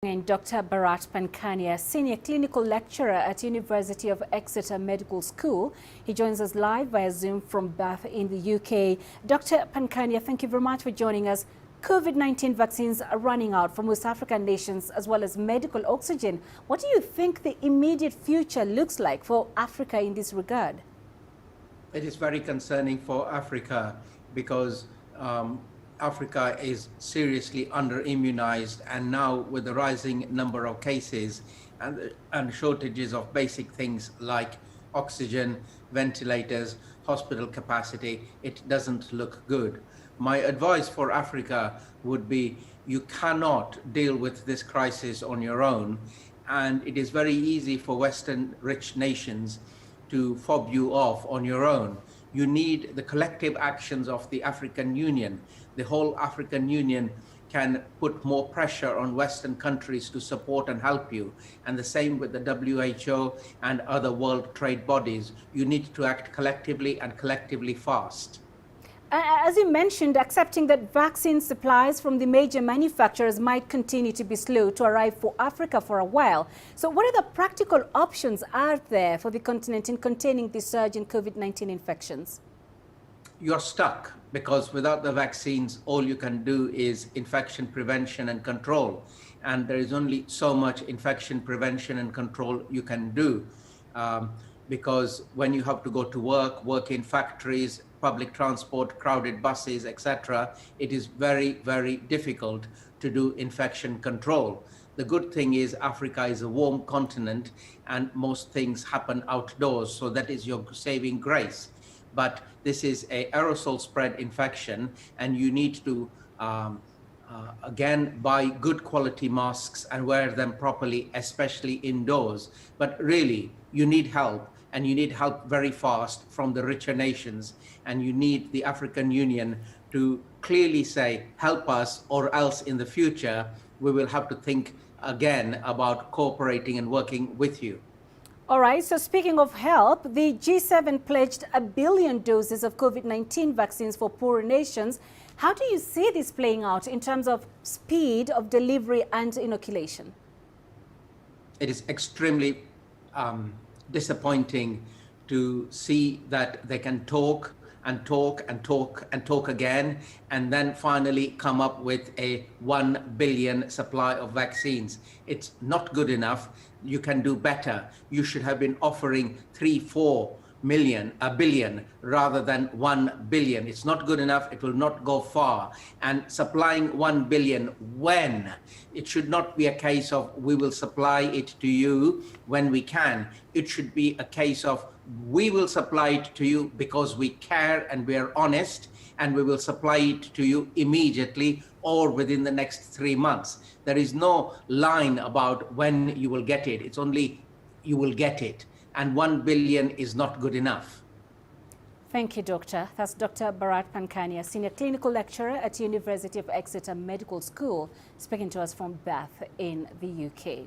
And Dr. Bharat Peninah, Senior Clinical Lecturer at University of Exeter Medical School. He joins us live via Zoom from Bath in the UK. Dr. Peninah, thank you very much for joining us. COVID-19 vaccines are running out for most African nations as well as medical oxygen. What do you think the immediate future looks like for Africa in this regard? It is very concerning for Africa because Africa is seriously under-immunized, and now with the rising number of cases and shortages of basic things like oxygen, ventilators, hospital capacity, it doesn't look good. My advice for Africa would be you cannot deal with this crisis on your own, and it is very easy for Western rich nations to fob you off on your own. You need the collective actions of the African Union. The whole African Union can put more pressure on Western countries to support and help you. And the same with the WHO and other world trade bodies. You need to act collectively and collectively fast. As you mentioned, accepting that vaccine supplies from the major manufacturers might continue to be slow to arrive for Africa for a while. So what are the practical options out there for the continent in containing the surge in COVID-19 infections? You're stuck because without the vaccines, all you can do is infection prevention and control. And there is only so much infection prevention and control you can do. Because when you have to go to work in factories, public transport, crowded buses, etc., it is very, very difficult to do infection control. The good thing is Africa is a warm continent and most things happen outdoors, so that is your saving grace. But this is an aerosol spread infection, and you need to again buy good quality masks and wear them properly, especially indoors. But really, you need help, and you need help very fast from the richer nations, and you need the African Union to clearly say, help us, or else in the future we will have to think again about cooperating and working with you. All right, so speaking of help, the G7 pledged 1 billion doses of COVID-19 vaccines for poorer nations. How do you see this playing out in terms of speed of delivery and inoculation? It is extremely disappointing to see that they can talk and talk and talk and talk again, and then finally come up with a 1 billion supply of vaccines. It's not good enough. You can do better. You should have been offering 3-4 million, a billion, rather than 1 billion. It's not good enough. It will not go far. And supplying 1 billion when? It should not be a case of we will supply it to you when we can. It should be a case of we will supply it to you because we care and we are honest, and we will supply it to you immediately or within the next 3 months. There is no line about when you will get it. It's only you will get it. And 1 billion is not good enough. Thank you, Doctor. That's Dr. Bharat Peninah, Senior Clinical Lecturer at University of Exeter Medical School, speaking to us from Bath in the UK.